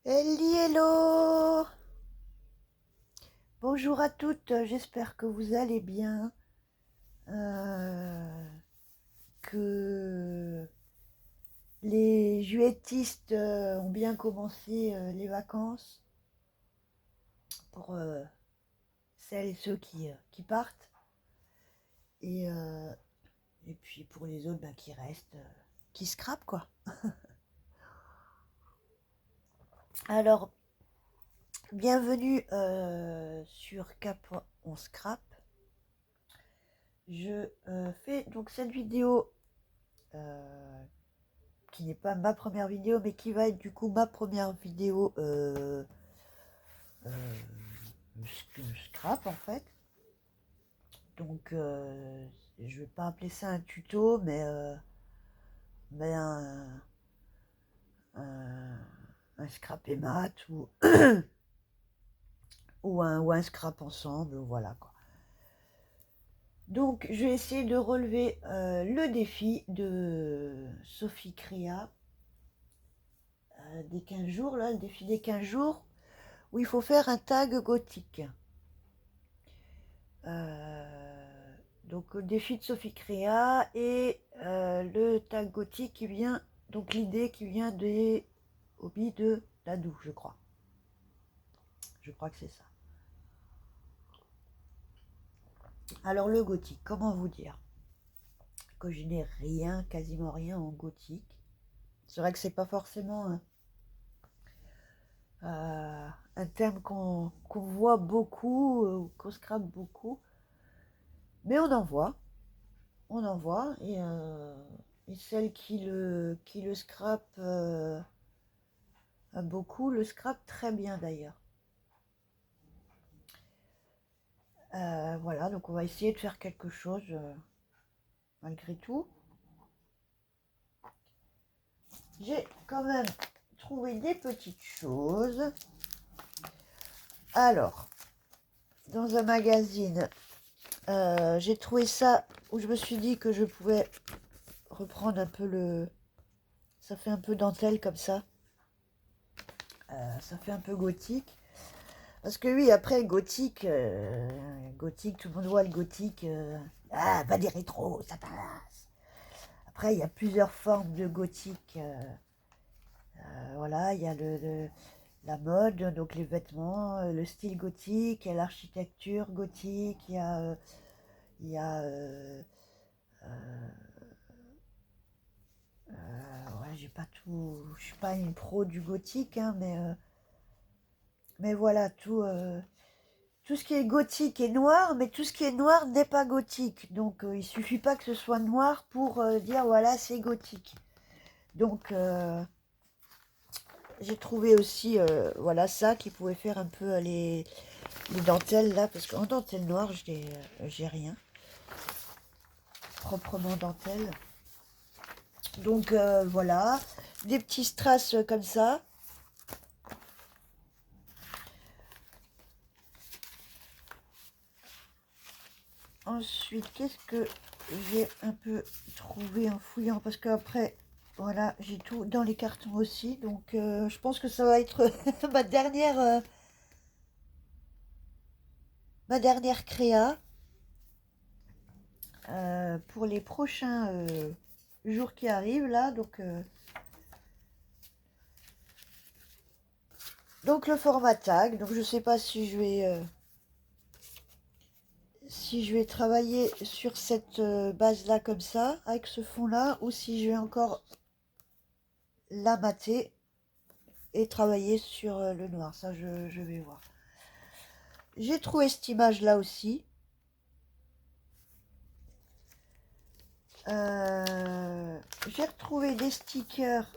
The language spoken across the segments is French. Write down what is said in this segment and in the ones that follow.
Hello! Bonjour à toutes, j'espère que vous allez bien, euh, que les juilletistes ont bien commencé les vacances pour celles et ceux qui partent, et, euh, et puis pour les autres qui restent, qui scrapent quoi. Alors, bienvenue sur Cap on scrape. Je fais donc cette vidéo euh, qui n'est pas ma première vidéo, mais qui va être du coup ma première vidéo euh, scrap en fait. Donc je vais pas appeler ça un tuto, mais un, un scrap et mat ou un scrap ensemble, voilà quoi. Donc je vais essayer de relever le défi de Sophie Créa des 15 jours, là, le défi des 15 jours, où il faut faire un tag gothique. Donc le défi de Sophie Créa et le tag gothique qui vient, donc l'idée qui vient des hobbies de Dadou, je crois. Je crois que c'est ça. Alors le gothique, comment vous dire que je n'ai rien, quasiment rien en gothique. C'est vrai que c'est pas forcément un thème qu'on voit beaucoup, qu'on scrape beaucoup, mais on en voit, et celle qui le scrape beaucoup, le scrape très bien d'ailleurs. Voilà, donc on va essayer de faire quelque chose malgré tout. J'ai quand même trouvé des petites choses. Alors, dans un magazine, j'ai trouvé ça où je me suis dit que je pouvais reprendre un peu le... Ça fait un peu dentelle comme ça. Ça fait un peu gothique. Parce que oui, après, gothique, gothique, tout le monde voit le gothique. Ah, pas des rétros, ça passe. Après, il y a plusieurs formes de gothique. Voilà, il y a la mode, donc les vêtements, le style gothique, il y a l'architecture gothique, il y a ouais, j'ai pas tout, je suis pas une pro du gothique, hein, mais voilà, tout ce qui est gothique est noir, mais tout ce qui est noir n'est pas gothique. Donc il suffit pas que ce soit noir pour dire voilà, c'est gothique. Donc j'ai trouvé aussi voilà ça qui pouvait faire un peu les dentelles là, parce qu'en dentelle noire, j'ai rien. Proprement dentelle. Donc voilà, des petits strass comme ça. Ensuite, qu'est-ce que j'ai un peu trouvé en fouillant? Parce qu'après, voilà, j'ai tout dans les cartons aussi. Donc je pense que ça va être ma dernière créa pour les prochains jours qui arrivent là. Donc le format tag. Donc je sais pas si je vais travailler sur cette base là comme ça, avec ce fond là, ou si je vais encore la mater et travailler sur le noir. Ça, je vais voir. J'ai trouvé cette image là aussi. J'ai retrouvé des stickers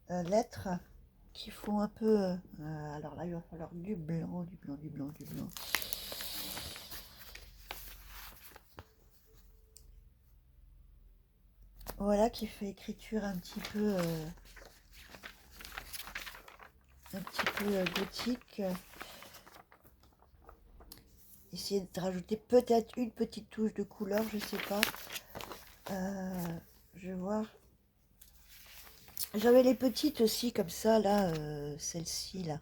lettres qui font un peu... alors là, il va falloir du blanc, du blanc, du blanc, du blanc. Voilà, qui fait écriture un petit peu gothique. Essayer de rajouter peut-être une petite touche de couleur, je sais pas. Je vais voir. J'avais les petites aussi comme ça, là, celle-ci, là.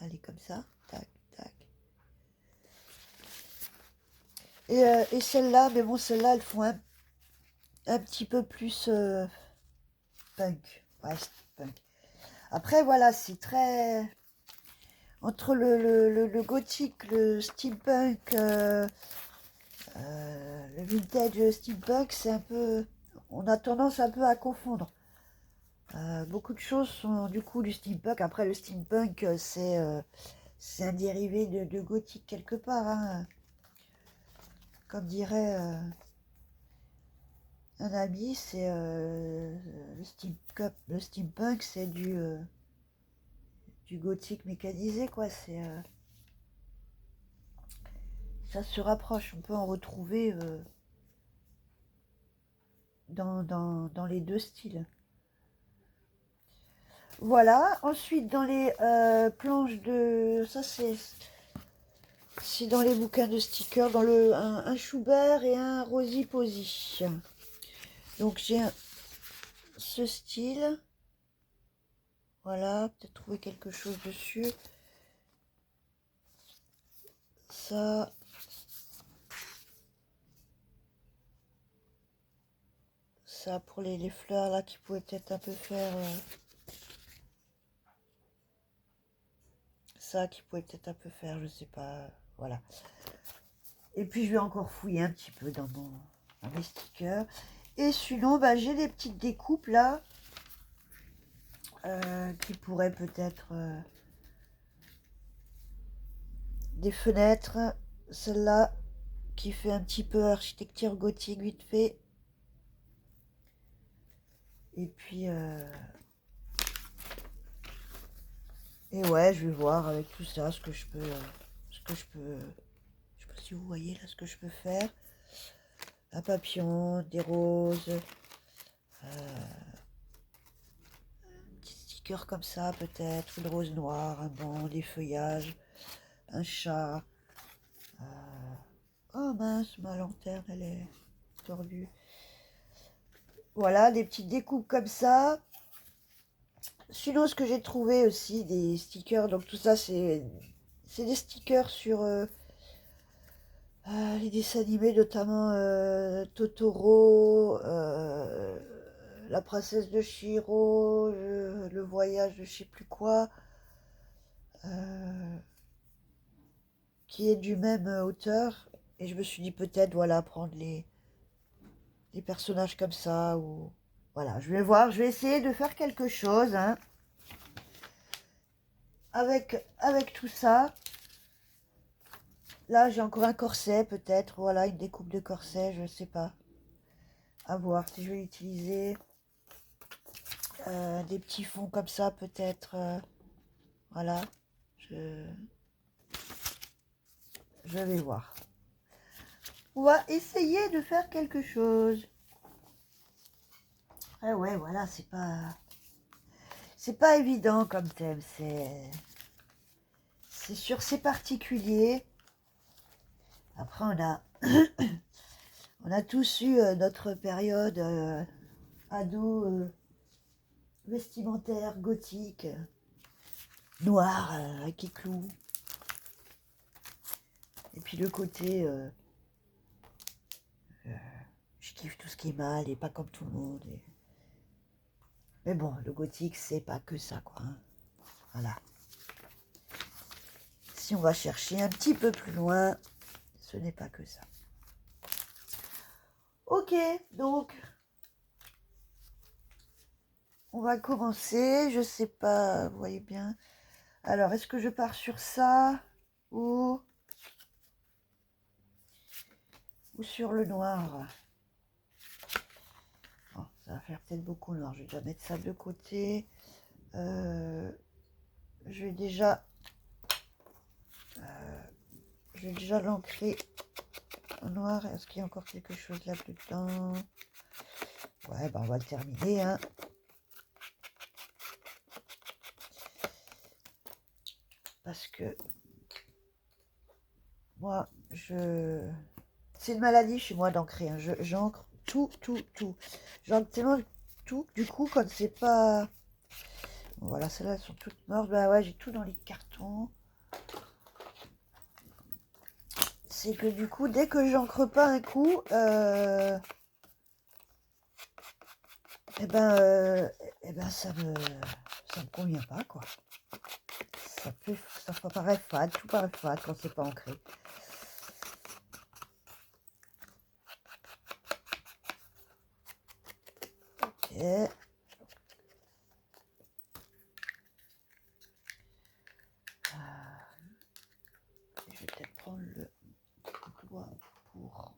Elle est comme ça, tac, tac. Et celle-là, mais bon, celle-là, elles font un petit peu plus punk. Ouais, punk. Après, voilà, c'est très... Entre le gothique, le steampunk, le vintage steampunk, c'est un peu... On a tendance un peu à confondre. Beaucoup de choses sont du coup du steampunk. Après, le steampunk, c'est un dérivé de gothique quelque part, hein. Comme dirait un ami, c'est le steampunk, c'est du gothique mécanisé, quoi. Ça se rapproche. On peut en retrouver dans les deux styles. Voilà. Ensuite, dans les planches de... Ça, c'est dans les bouquins de stickers, dans un Schubert et un Rosy Posy. Donc, j'ai ce style. Voilà, peut-être trouver quelque chose dessus. Ça. Ça pour les fleurs là qui pouvaient peut-être un peu faire... ça qui pouvait peut-être un peu faire, je sais pas. Voilà. Et puis je vais encore fouiller un petit peu dans mes stickers. Et sinon, bah, j'ai des petites découpes là. Qui pourraient peut-être... des fenêtres. Celle-là qui fait un petit peu architecture gothique vite fait. Et puis... et ouais, je vais voir avec tout ça ce que je peux... je sais pas si vous voyez là ce que je peux faire. Un papillon, des roses, un petit sticker comme ça peut-être, une rose noire, un banc, des feuillages, un chat. Oh mince, ma lanterne elle est tordue. Voilà, des petites découpes comme ça. Sinon, ce que j'ai trouvé aussi, des stickers, donc tout ça c'est des stickers sur les dessins animés, notamment Totoro, la princesse de Chihiro, le voyage de je sais plus quoi, euh, qui est du même auteur. Et je me suis dit peut-être, voilà, prendre les personnages comme ça. Ou voilà, je vais voir, je vais essayer de faire quelque chose hein, avec tout ça. Là, j'ai encore un corset, peut-être. Voilà, une découpe de corset, je sais pas. À voir si je vais l'utiliser. Des petits fonds comme ça, peut-être. Voilà. Je, je vais voir. On va essayer de faire quelque chose. Ah ouais, voilà, c'est pas évident comme thème. C'est sûr, c'est particulier. Après, on a tous eu notre période ado vestimentaire, gothique, noir, avec éclous. Et puis le côté, je kiffe tout ce qui est mal et pas comme tout le monde. Mais bon, le gothique, c'est pas que ça, quoi. Hein. Voilà. Si on va chercher un petit peu plus loin, ce n'est pas que ça. Ok, donc, on va commencer. Je sais pas, vous voyez bien. Alors, est-ce que je pars sur ça ou sur le noir? Bon, ça va faire peut-être beaucoup noir. Je vais déjà mettre ça de côté. Je vais déjà l'ancrer en noir. Est-ce qu'il y a encore quelque chose là-dedans? Ouais, bah on va le terminer. Hein. Parce que moi, c'est une maladie chez moi d'ancrer. Hein. J'encre tout. J'encre tellement surtout, du coup, quand c'est pas... Bon, voilà, celles-là, elles sont toutes mortes. Bah ouais, j'ai tout dans les cartons. C'est que du coup, dès que j'encre pas un coup, eh ben, ça me convient pas, quoi. Ça paraît fade, tout paraît fade quand c'est pas ancré. Ok. Je vais peut-être prendre le doigt pour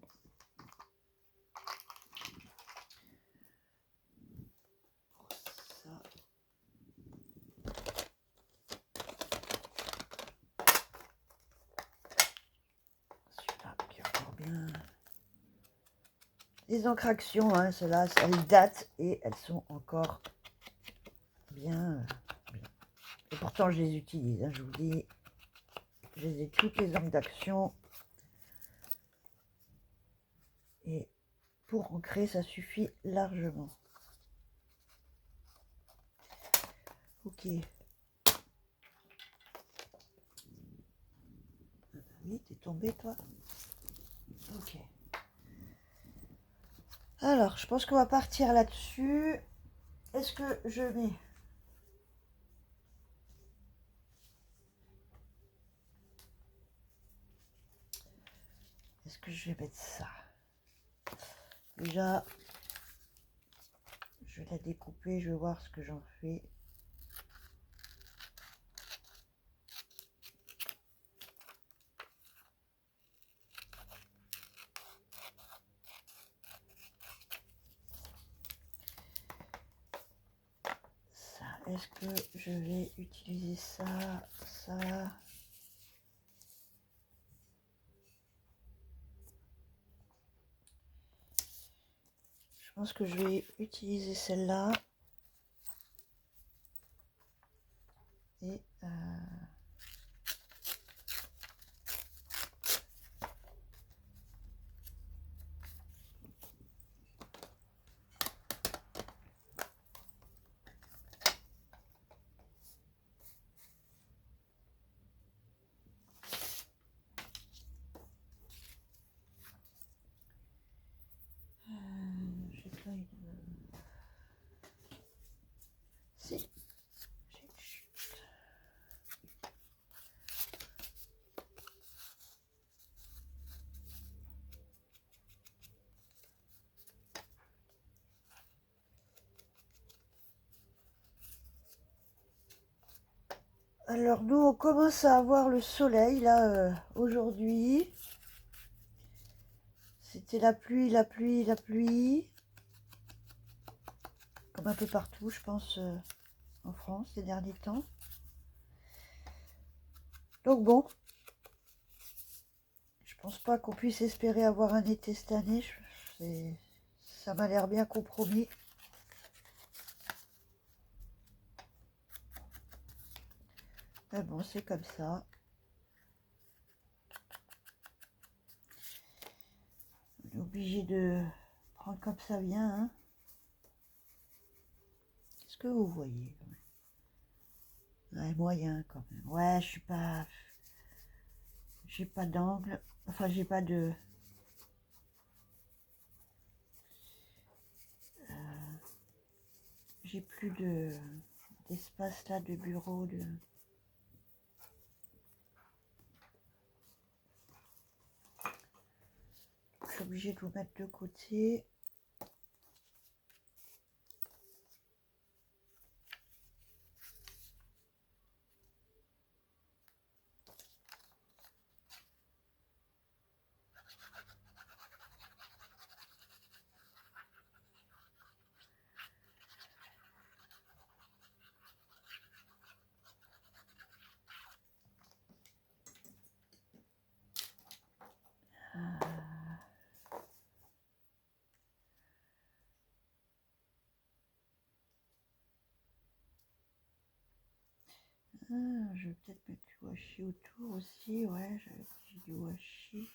ça. Celui-là qui est encore bien. Les encrations, hein, celles-là, elles datent et elles sont encore bien. Et pourtant, je les utilise, hein, je vous dis. Je les ai toutes les angles d'action. Et pour ancrer, ça suffit largement. Ok. Ah bah oui, t'es tombé, toi. Ok. Alors, je pense qu'on va partir là-dessus. Est-ce que je mets... Est-ce que je vais mettre ça? Déjà, je vais la découper, je vais voir ce que j'en fais. Ça, est-ce que je vais utiliser ça, ça? Je pense que je vais utiliser celle-là. Et j'ai pas une... Si. Alors nous, on commence à avoir le soleil là aujourd'hui. C'était la pluie, la pluie, la pluie. Comme un peu partout, je pense, en France ces derniers temps. Donc bon, je pense pas qu'on puisse espérer avoir un été cette année. Ça m'a l'air bien compromis. Mais bon, c'est comme ça. On est obligé de prendre comme ça vient. Hein. Qu'est-ce que vous voyez? Ouais, moyen quand même. Ouais, je suis pas... J'ai pas d'angle. Enfin, j'ai pas de... J'ai plus d'espace là de bureau. Je suis obligée de vous mettre de côté. Je vais peut-être mettre du washi autour aussi. Ouais, j'ai du washi.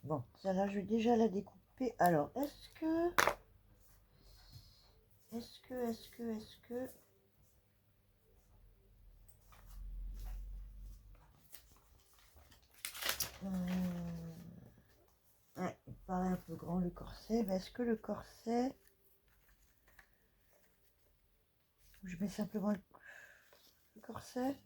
Bon, celle-là, je vais déjà la découper. Alors, est-ce que... Ouais, il paraît un peu grand le corset, mais est-ce que le corset... Je mets simplement le corset.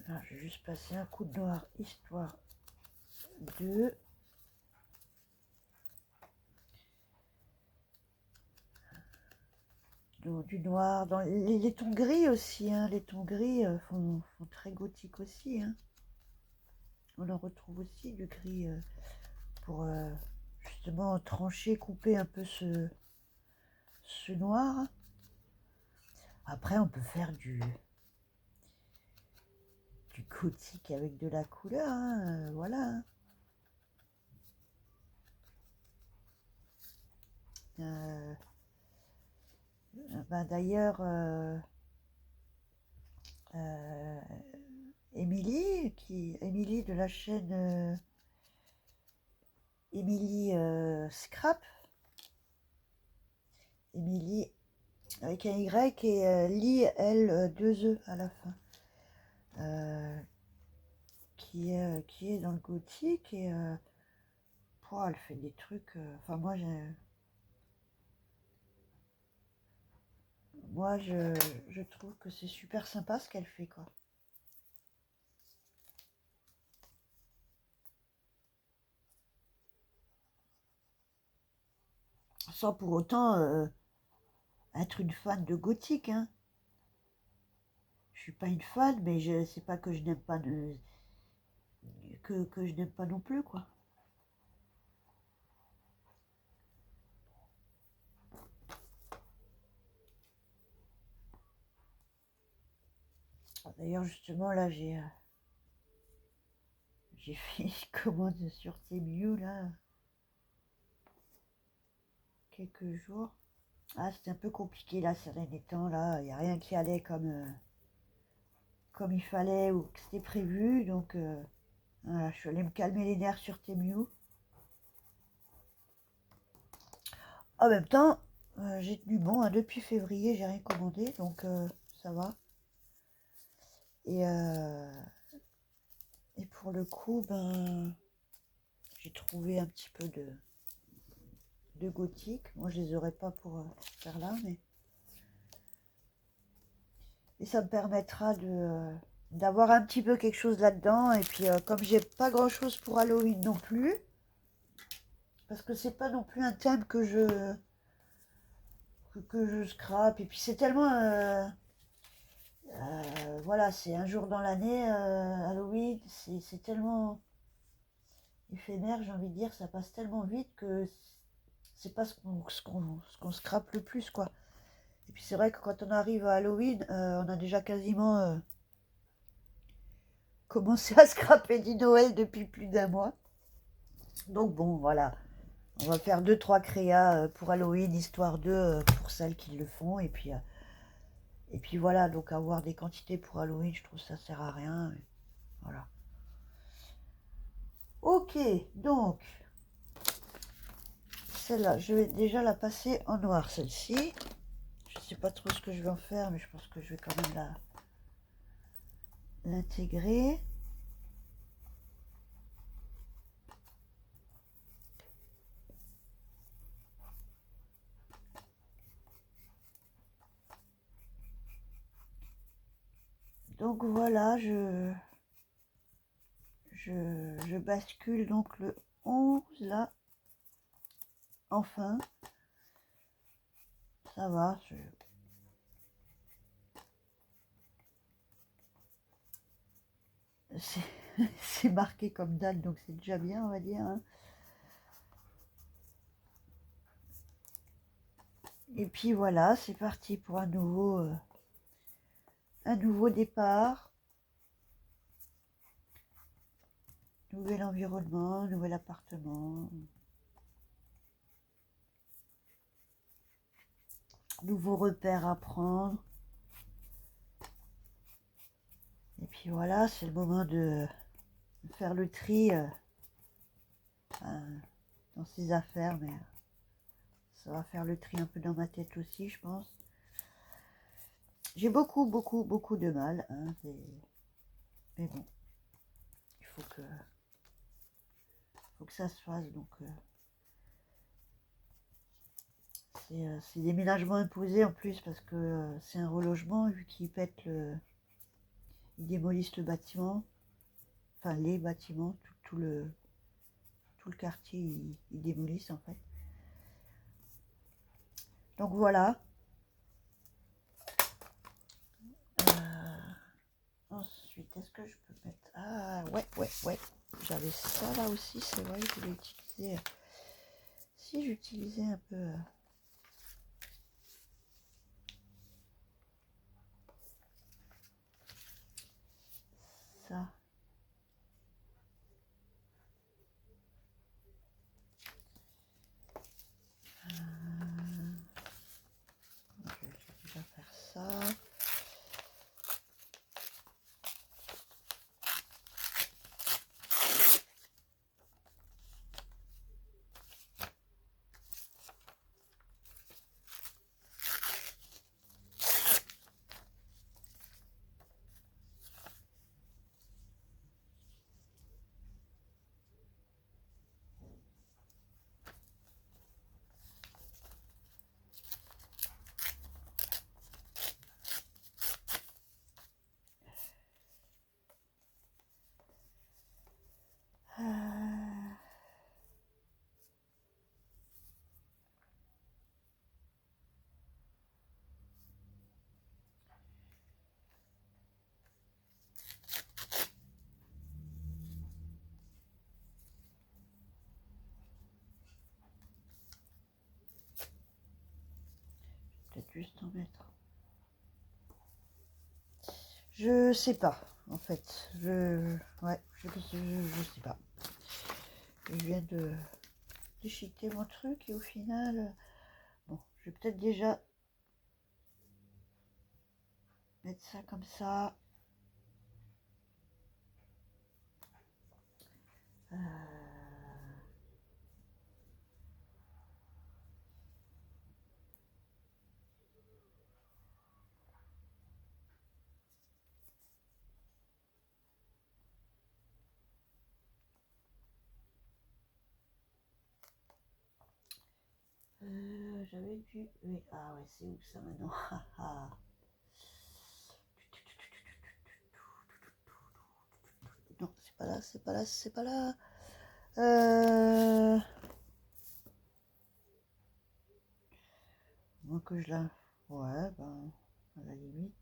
Là, je vais juste passer un coup de noir, histoire de... Du noir, dans les tons gris aussi, hein. Les tons gris font très gothique aussi, hein. On en retrouve aussi du gris pour justement trancher, couper un peu ce noir. Après, on peut faire du gothique avec de la couleur, hein, voilà, hein. Ben d'ailleurs, Émilie de la chaîne Émilie Scrap, Émilie avec un Y et Lee L 2 E à la fin, qui est dans le gothique et elle fait des trucs. Enfin moi je trouve que c'est super sympa ce qu'elle fait quoi. Sans pour autant être une fan de gothique, hein. Je suis pas une fan, mais je sais pas que je n'aime pas que je n'aime pas non plus quoi. D'ailleurs justement là j'ai fait une commande sur Temu là quelques jours. Ah, c'était un peu compliqué là ces derniers temps là, il n'y a rien qui allait comme il fallait ou que c'était prévu, donc voilà, je suis allée me calmer les nerfs sur Temu. En même temps, j'ai tenu bon, hein, depuis février, j'ai rien commandé, donc ça va. Et pour le coup, ben, j'ai trouvé un petit peu de gothique. Moi, je les aurais pas pour faire là, mais et ça me permettra d'avoir un petit peu quelque chose là-dedans. Et puis, comme j'ai pas grand-chose pour Halloween non plus, parce que c'est pas non plus un thème que je scrape. Et puis, c'est tellement voilà, c'est un jour dans l'année, Halloween, c'est tellement éphémère, j'ai envie de dire, ça passe tellement vite que c'est pas ce qu'on scrape le plus, quoi. Et puis c'est vrai que quand on arrive à Halloween, on a déjà quasiment commencé à scraper du Noël depuis plus d'1 mois. Donc bon, voilà. On va faire 2-3 créas pour Halloween, histoire de pour celles qui le font. Et puis voilà, donc avoir des quantités pour Halloween, je trouve ça sert à rien. Voilà. Ok, donc celle-là, je vais déjà la passer en noir, celle-ci. Je sais pas trop ce que je vais en faire, mais je pense que je vais quand même l'intégrer. Donc voilà, je bascule donc le 11 là. Enfin, ça va. C'est marqué comme date, donc c'est déjà bien, on va dire. Hein. Et puis voilà, c'est parti pour un nouveau départ. Nouvel environnement, nouvel appartement. Nouveaux repères à prendre. Et puis voilà, c'est le moment de faire le tri dans ses affaires, mais ça va faire le tri un peu dans ma tête aussi, je pense. J'ai beaucoup de mal, hein, mais bon, il faut que ça se fasse, donc c'est déménagement imposé en plus, parce que c'est un relogement, vu qu'ils ils démolissent le bâtiment, enfin les bâtiments, tout le quartier, ils démolissent en fait. Donc voilà. Ensuite, est-ce que je peux mettre... Ah, ouais. J'avais ça là aussi, c'est vrai, je voulais utiliser... Si j'utilisais un peu... ça. Je vais déjà faire ça. Peut-être juste en mettre. Je sais pas, en fait. Ouais, je sais pas. Je viens de déchiqueter mon truc et au final... Bon, je vais peut-être déjà mettre ça comme ça. J'avais dû... Oui, ah ouais, c'est où ça maintenant? Non, c'est pas là, c'est pas là, c'est pas là. Moi que je la... Ouais, ben, à la limite.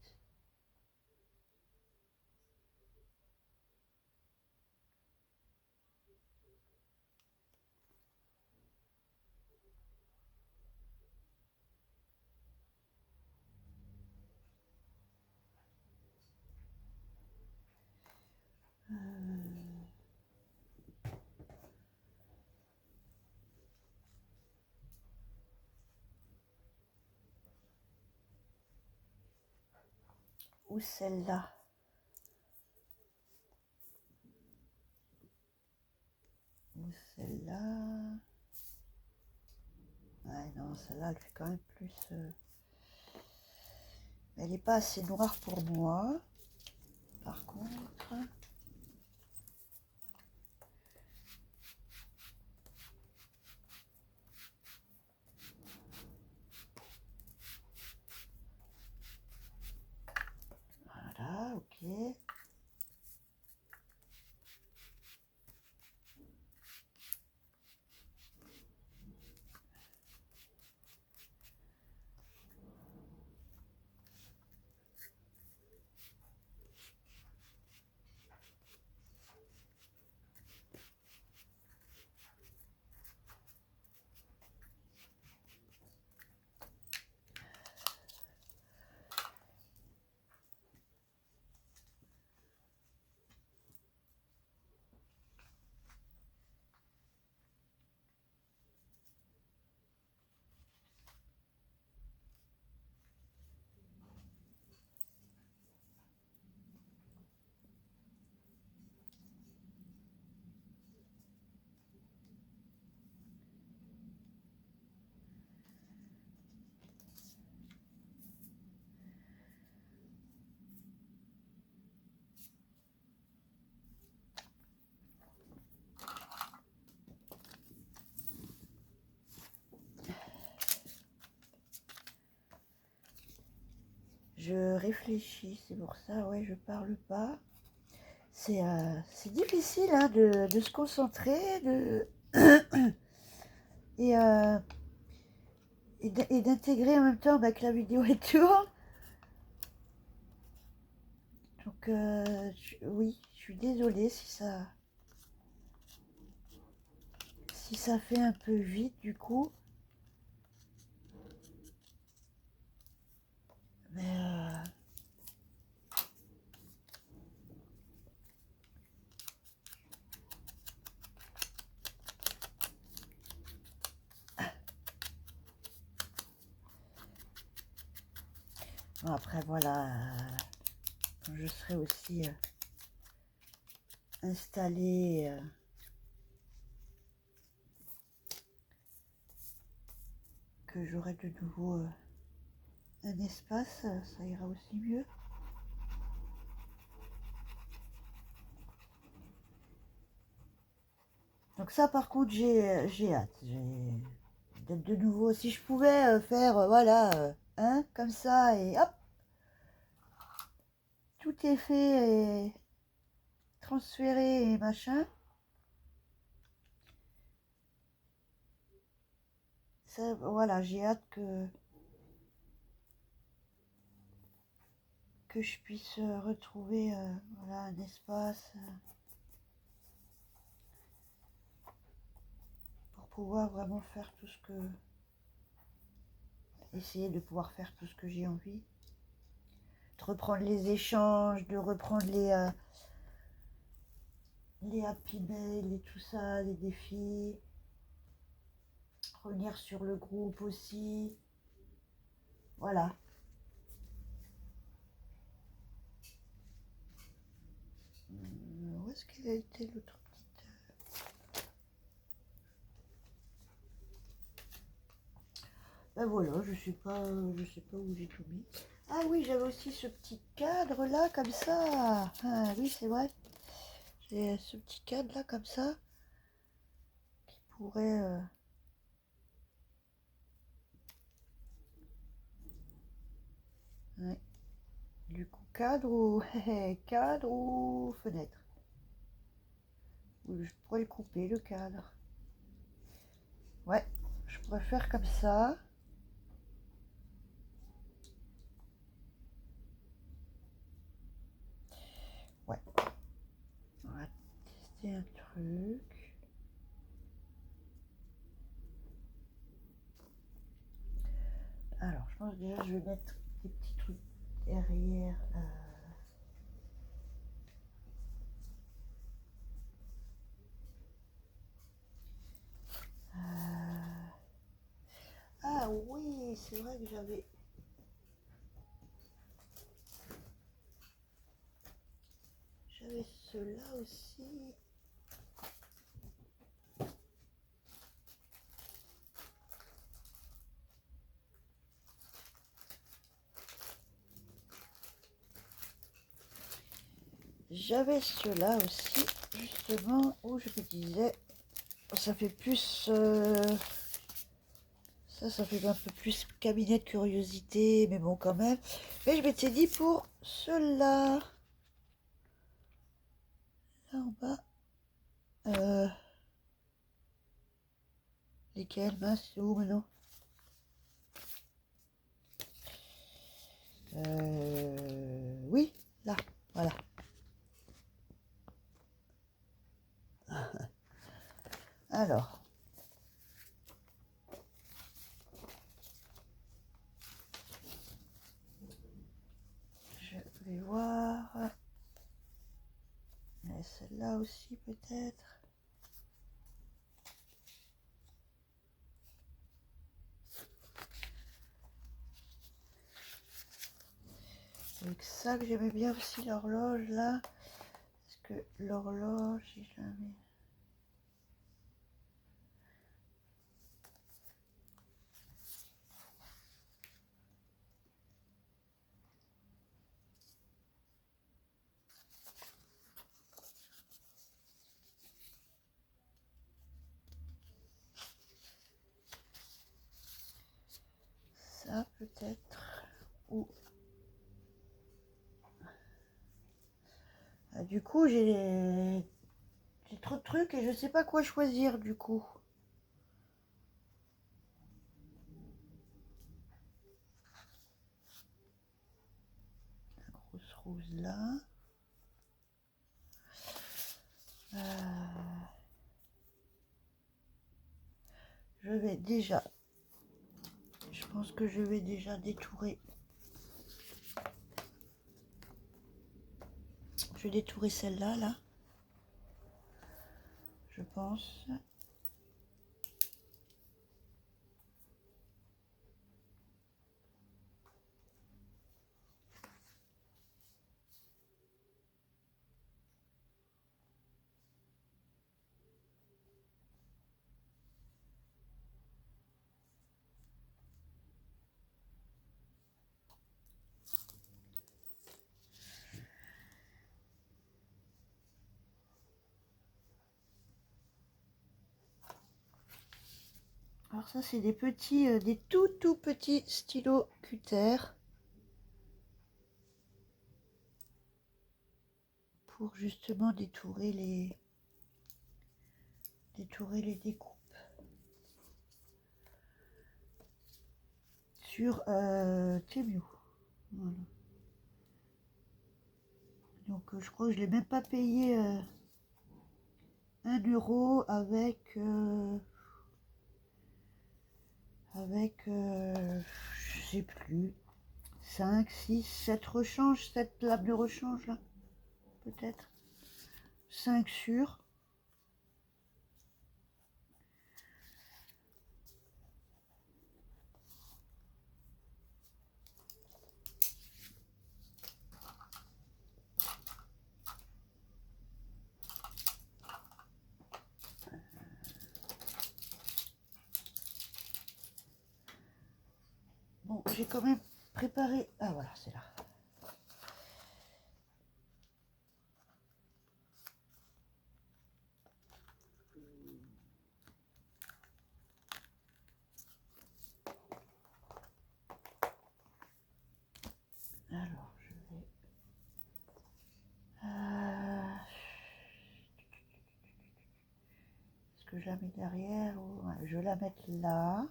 Ou celle-là. Ou celle-là. Ouais, non, celle-là, elle fait quand même plus... Elle n'est pas assez noire pour moi. Par contre... Voilà, ok. Je réfléchis, c'est pour ça, ouais, je parle pas. C'est difficile hein, de se concentrer et, et d'intégrer en même temps bah, que la vidéo est tourne. Donc oui, je suis désolée si ça fait un peu vite du coup. Mais bon, après voilà, quand je serai aussi installée, que j'aurai de nouveau un espace, ça ira aussi mieux. Donc ça par contre j'ai hâte, d'être de nouveau, si je pouvais faire voilà, hein, comme ça et hop, tout est fait et transféré et machin. Ça, voilà, j'ai hâte que je puisse retrouver voilà, un espace pour pouvoir vraiment faire tout ce que... Essayer de pouvoir faire tout ce que j'ai envie. De reprendre les échanges, de reprendre les happy mails et tout ça, les défis. Revenir sur le groupe aussi. Voilà. Où est-ce qu'elle a été l'autre petite... Ben voilà, je sais pas où j'ai tout mis. Ah oui, j'avais aussi ce petit cadre là, comme ça. Ah oui, c'est vrai. J'ai ce petit cadre là, comme ça, qui pourrait... ouais. Du coup, cadre ou fenêtre. Ou je pourrais le couper, le cadre. Ouais, je pourrais faire comme ça. Ouais. On va tester un truc. Alors, je pense déjà je vais mettre des petits trucs derrière. vrai que j'avais ceux-là aussi. J'avais ceux-là aussi, justement, où je me disais, ça fait plus... ça fait un peu plus cabinet de curiosité, mais bon, quand même. Mais je m'étais dit pour ceux-là, là en bas, lesquels, mince, c'est où maintenant? Oui, là, voilà. Alors, je vais voir. Mais celle-là aussi peut-être. Avec ça que j'aimais bien aussi l'horloge là. Parce que l'horloge, si jamais. Ça peut-être. Ou. Ah, du coup, j'ai trop de trucs et je sais pas quoi choisir du coup. La grosse rose là. Je vais déjà. Je pense que je vais déjà détourer. Je vais détourer celle-là, là. Je pense. Alors ça, c'est des petits, des tout petits stylos cutter. Pour justement détourer les découpes. Sur Temu. Voilà. Donc je crois que je l'ai même pas payé 1 euro avec je sais plus 5, 6, 7 rechanges, 7 lames de rechange là, peut-être 5 sur. Bon, j'ai quand même préparé. Ah voilà, c'est là. Alors, je vais. Est-ce que je la mets derrière ou je vais la mettre là.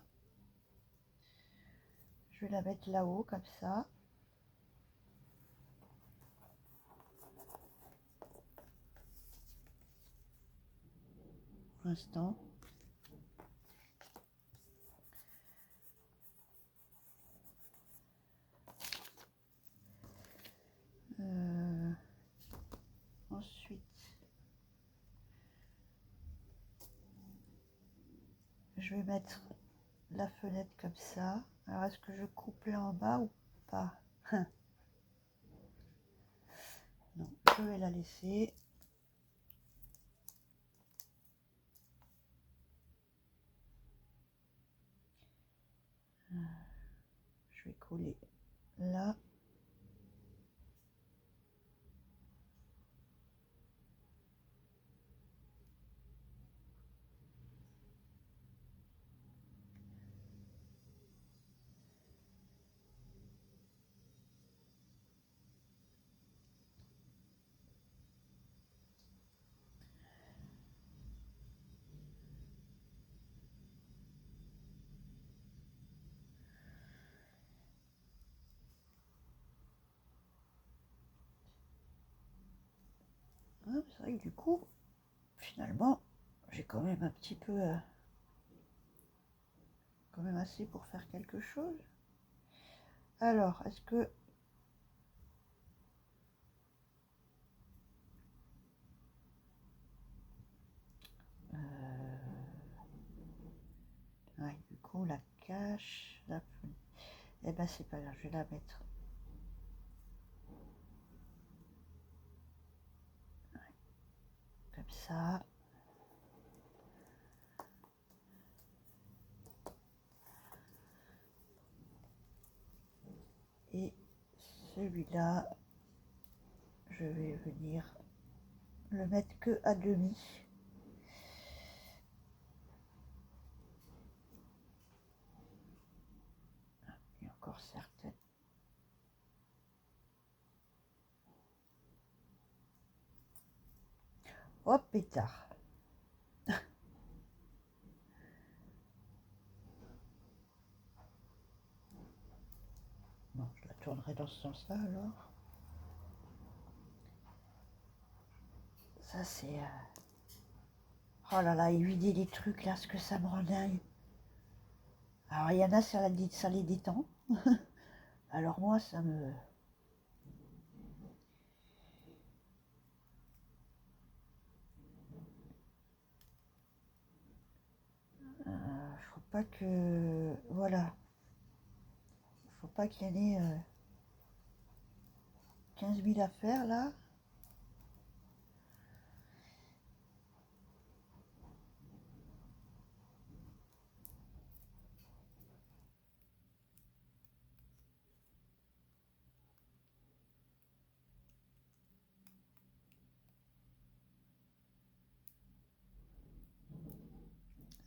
Je vais la mettre là-haut comme ça. Pour l'instant. Ensuite, je vais mettre la fenêtre comme ça. Alors, est-ce que je coupe là en bas ou pas? Non, je vais la laisser. Je vais coller là. C'est vrai que du coup, finalement, j'ai quand même un petit peu, quand même assez pour faire quelque chose. Alors, est-ce que ouais, du coup, la cache, la fenêtre. Eh ben, c'est pas grave, je vais la mettre. Ouais, comme ça. Et celui-là, je vais venir le mettre que à demi. Et encore certaines. Hop, pétard. Bon, je la tournerai dans ce sens-là alors. Ça, c'est... Oh là là, évider les trucs là, ce que ça me rend dingue. Alors, il y en a, ça les détend. Alors moi, ça me... faut pas que... Voilà. Faut pas qu'il y en ait 15 000 à faire là.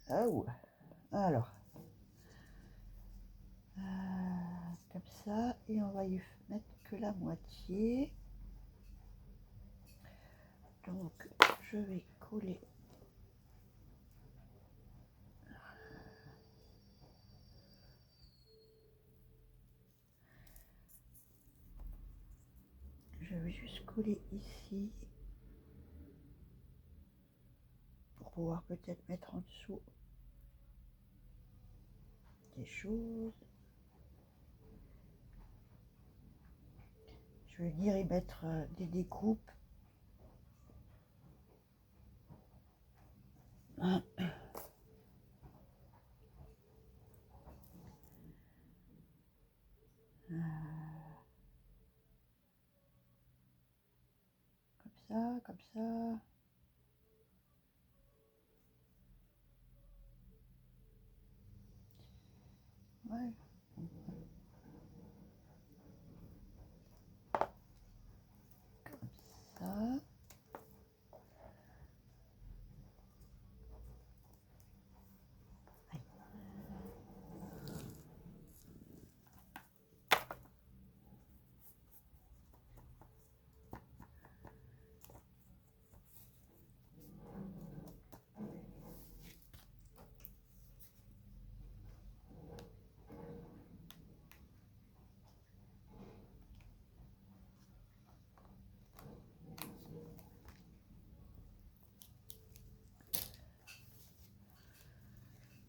Ah ouais. Alors. Comme ça. Et on va y mettre que la moitié. Donc, je vais coller. Je vais juste coller ici. Pour pouvoir peut-être mettre en dessous des choses. Je vais venir y mettre des découpes. Comme ça. Ouais. Comme ça.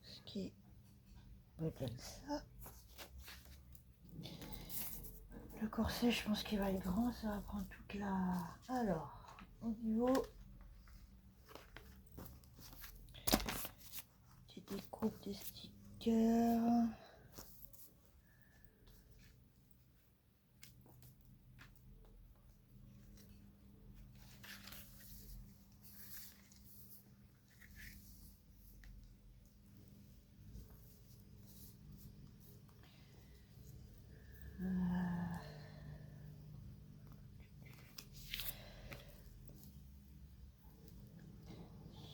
Ce qui me donne ça. Le corset, je pense qu'il va être grand, ça va prendre toute la... Alors, au niveau des découpes, des sticks. stickers.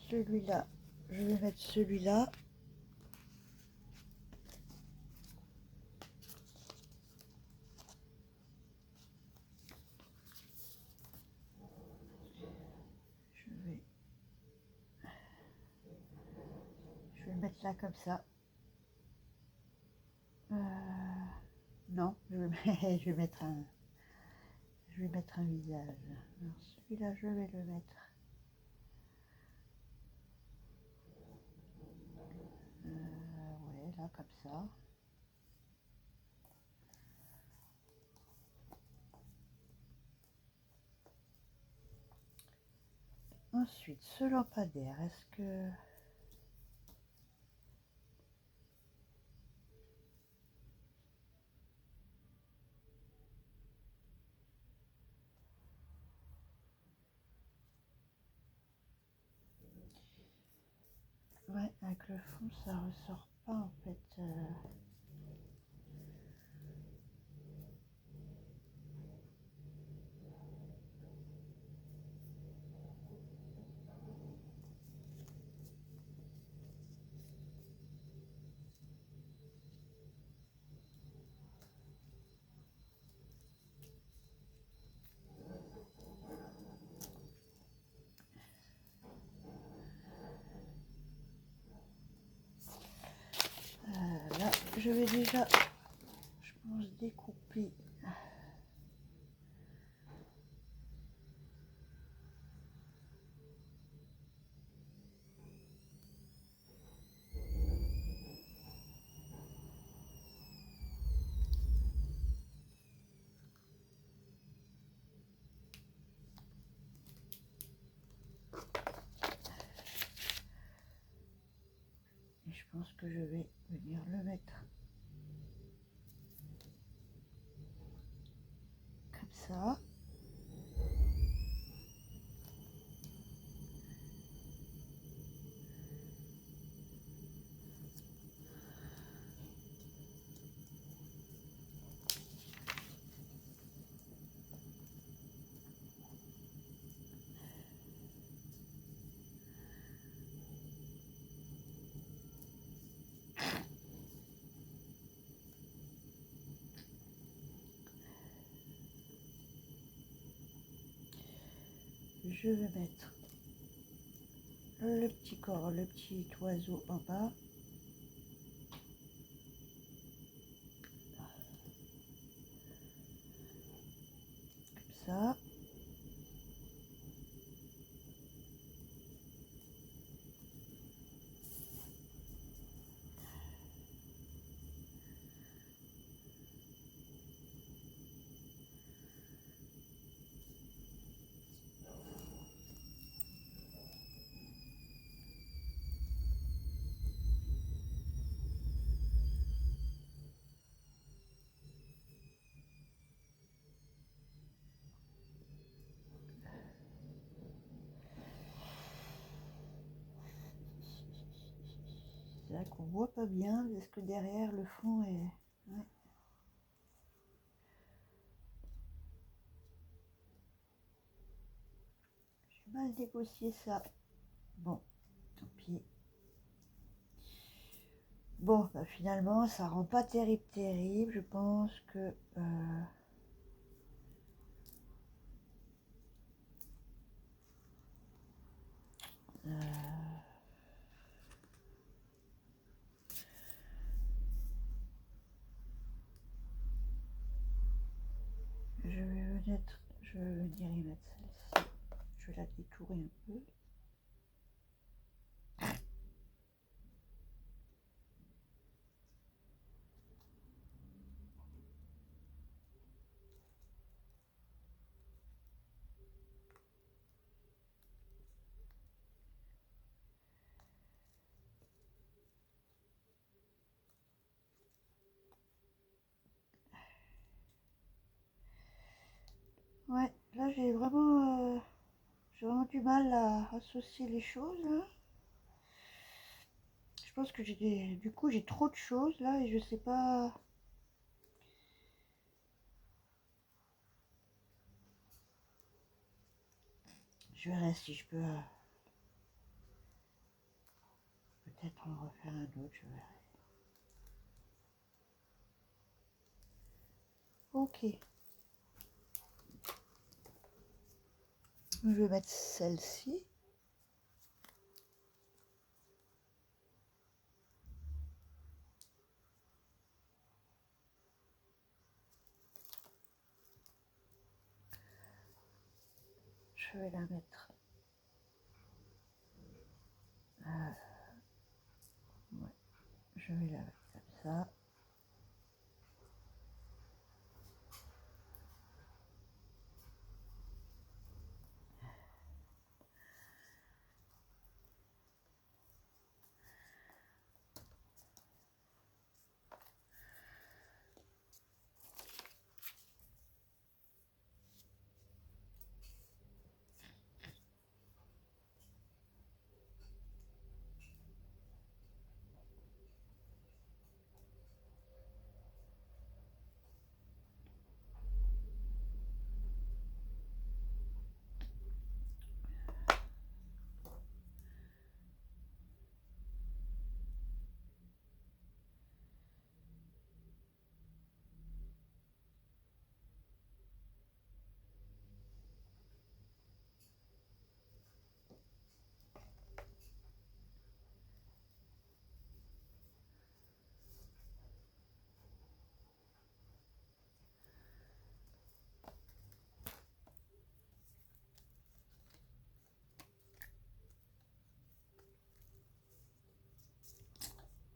Celui-là, je vais mettre celui-là. Je vais le mettre là comme ça. Non, je vais mettre un visage. Alors celui-là, je vais le mettre. Ouais, là comme ça. Ensuite, ce lampadaire, est-ce que... Ouais, avec le fond, ça ressort pas en fait. Là, je vais déjà, je pense, découper. Et je pense que je vais venir le mettre comme ça. Je vais mettre le petit corps, le petit oiseau en bas. Comme ça. C'est là qu'on voit pas bien parce que derrière le fond est... Ouais. J'ai mal négocié ça. Bon, tant pis. Bon, bah finalement, ça rend pas terrible. Je pense que... je vais venir y mettre celle-ci. Je vais la détourer un peu. j'ai vraiment du mal à associer les choses, hein. Je pense que du coup, j'ai trop de choses là et je sais pas. Je verrai si je peux peut-être en refaire un autre, je verrai. Ok. Je vais mettre celle-ci. Je vais la mettre. Ouais, je vais la mettre comme ça.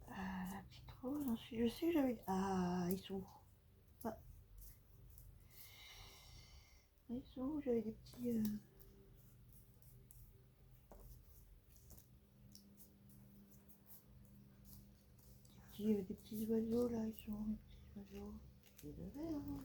La petite rose, ensuite je sais que j'avais. Ah, ils sont où? Ah, ils sont où? J'avais des petits. Des petits oiseaux là, ils sont où, les petits oiseaux? Je les avais, hein,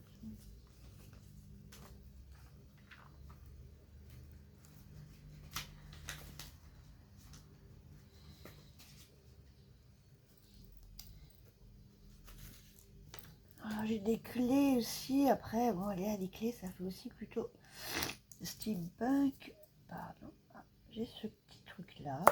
ah, j'ai des clés aussi. Après, bon, les clés, ça fait aussi plutôt steampunk. Pardon. Ah, j'ai ce petit truc là.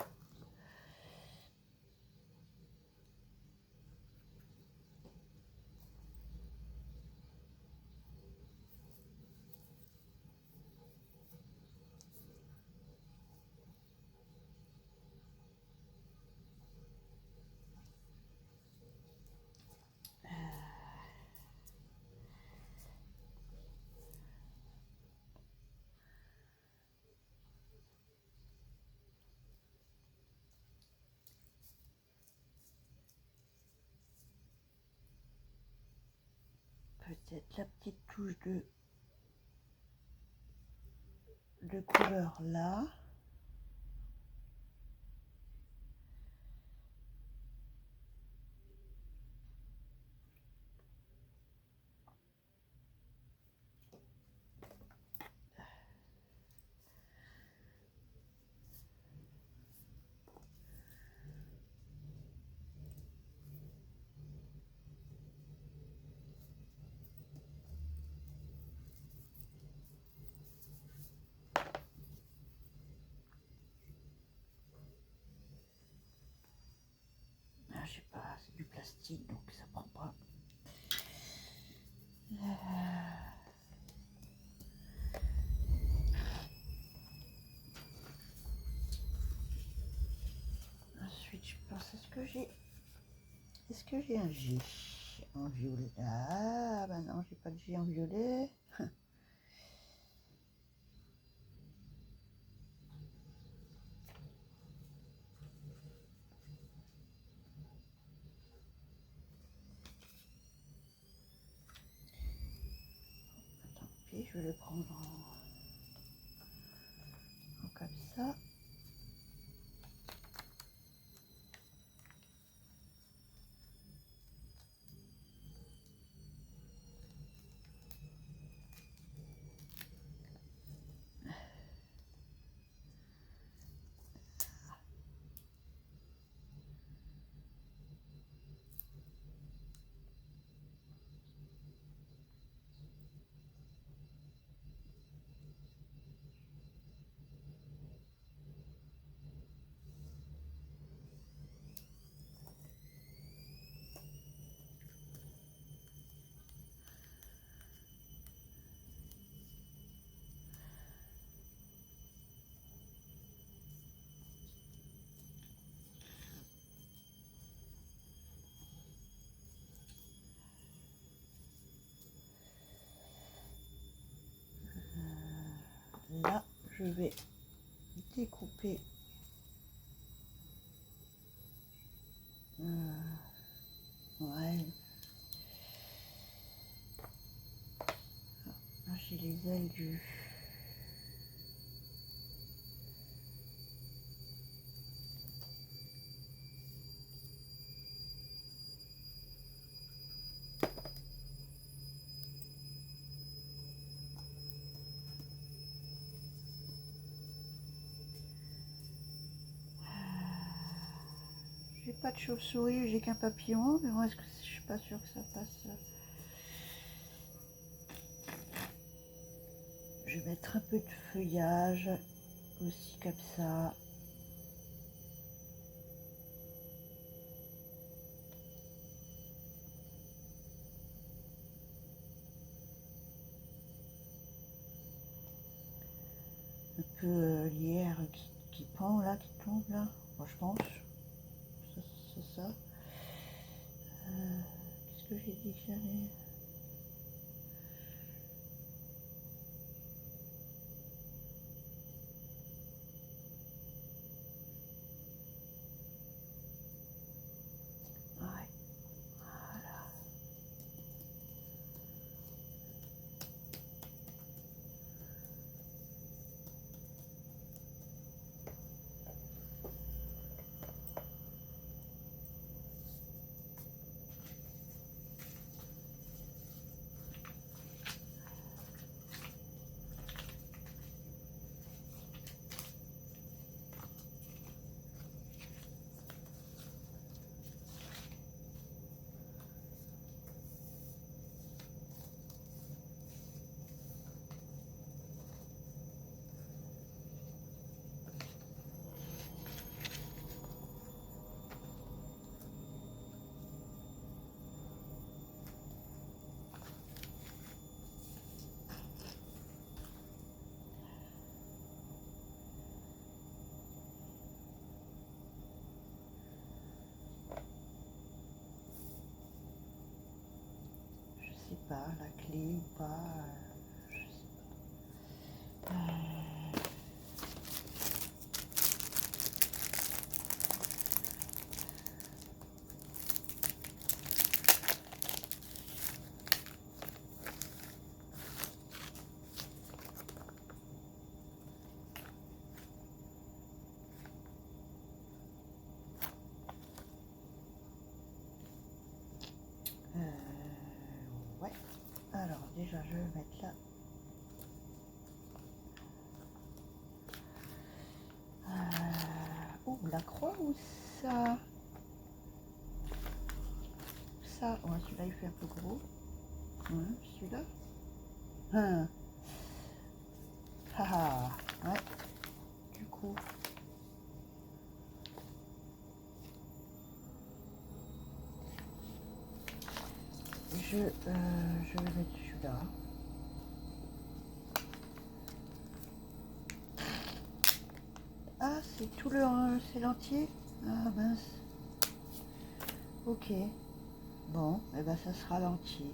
Peut-être la petite touche de couleur là. Ah, je sais pas, c'est du plastique donc ça prend pas. Ensuite, je pense, est-ce que j'ai un G en violet? Ah, bah non, j'ai pas de G en violet. Tant pis, je vais le prendre en comme ça. Là, je vais découper ouais. Là, j'ai les ailes du... J'ai pas de chauve-souris, j'ai qu'un papillon, mais moi, je suis pas sûre que ça passe. Je vais mettre un peu de feuillage aussi comme ça. Un peu lierre qui pend là, qui tombe là. Moi je pense. C'est ça. Qu'est-ce que j'ai dit que j'avais? Ouais. Voilà. Je sais pas, la clé ou pas. Je sais pas. Ouais. Alors déjà je vais mettre là. Oh, la croix ou ça? Ça, ouais, celui-là il fait un peu gros. Celui-là. Hein. Haha. Ouais. Du coup. Je vais mettre celui-là. Ah, c'est tout le... c'est l'entier? Ah mince. Ok. Bon, et ben ça sera l'entier.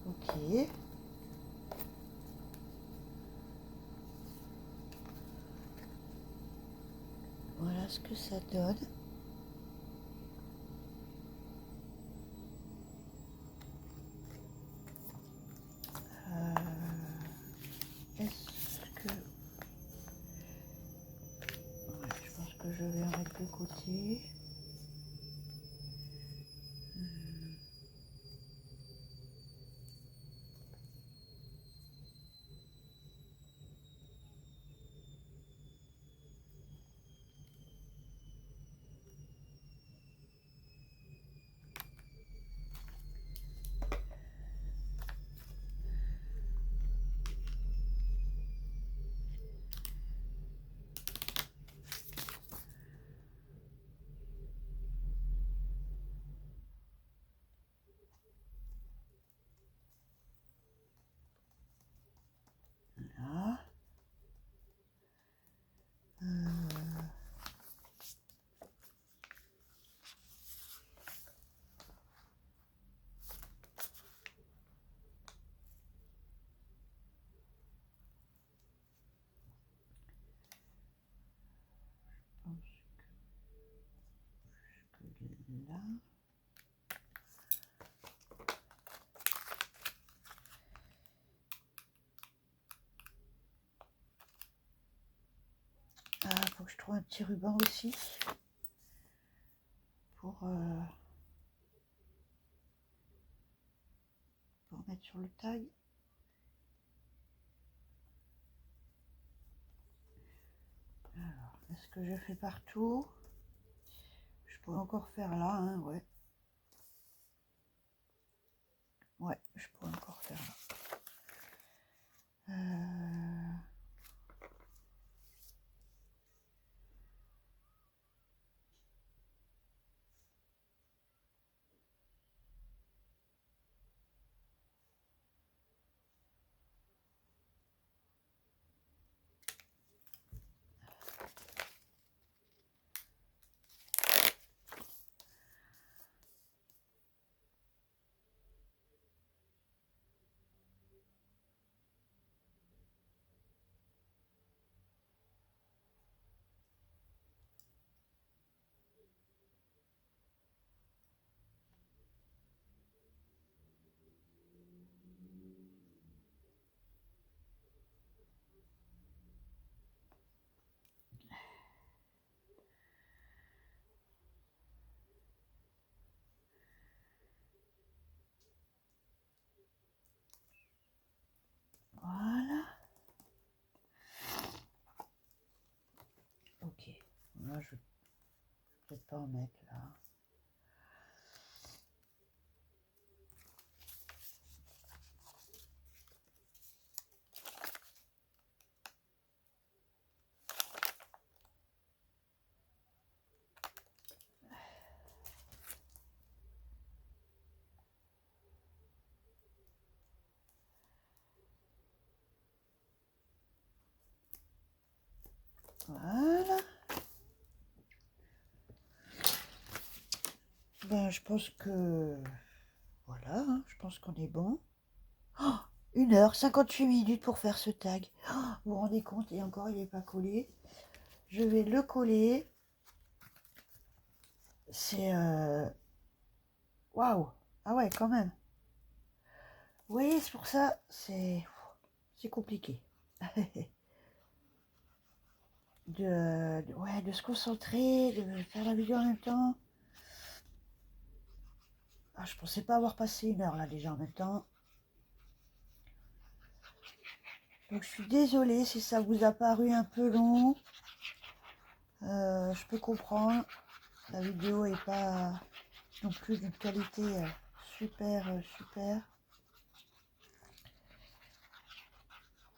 Ok. Voilà ce que ça donne. Est-ce que... Ouais, je pense que je vais en mettre de côté. celui-là. Ah, faut que je trouve un petit ruban aussi pour mettre sur le tag. Alors, est-ce que je fais partout? Je pourrais encore faire là, hein, ouais. Ouais, je pourrais encore faire là. Voilà. Ok. Là, je vais peut-être pas en mettre là. Voilà. Ben, je pense que... Voilà, hein, je pense qu'on est bon. Oh, 1h58 pour faire ce tag. Oh, vous vous rendez compte, et encore, il n'est pas collé. Je vais le coller. C'est... Waouh. Ah ouais, quand même. Vous voyez, c'est pour ça, c'est compliqué. Ouais, de se concentrer, de faire la vidéo en même temps. Ah, je pensais pas avoir passé 1 heure là déjà en même temps. Donc je suis désolée si ça vous a paru un peu long. Je peux comprendre. La vidéo est pas non plus d'une qualité super.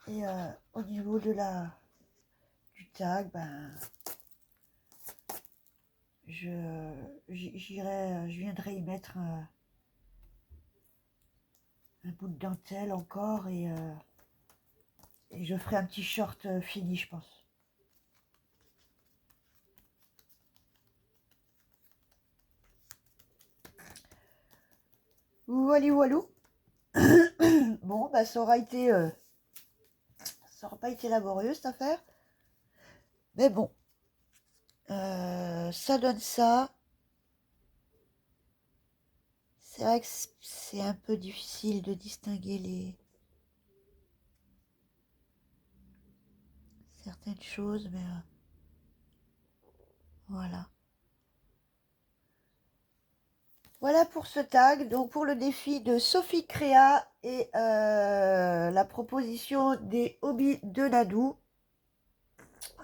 Et au niveau de du tag, ben je viendrai y mettre un bout de dentelle encore et je ferai un petit short fini, je pense. Voilà, voilà. Bon, bah ça aura pas été laborieux cette affaire. Mais bon, ça donne ça. C'est vrai que c'est un peu difficile de distinguer certaines choses, mais voilà. Voilà pour ce tag, donc pour le défi de Sophie Créa et la proposition des hobbies de Nadou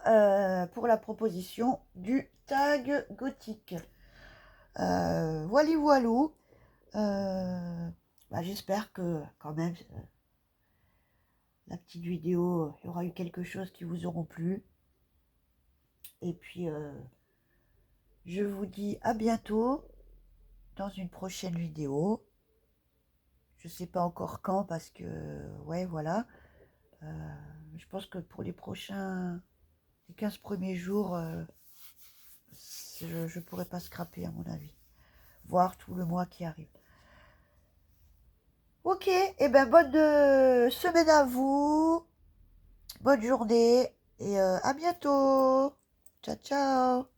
pour la proposition du tag gothique. Voilà, voilou. Bah, j'espère que quand même la petite vidéo, il y aura eu quelque chose qui vous auront plu. Et puis je vous dis à bientôt dans une prochaine vidéo. Je sais pas encore quand parce que ouais voilà. Je pense que pour les 15 premiers jours, je pourrais pas scraper à mon avis. Voire tout le mois qui arrive. Ok, et ben bonne semaine à vous. Bonne journée et à bientôt. Ciao, ciao.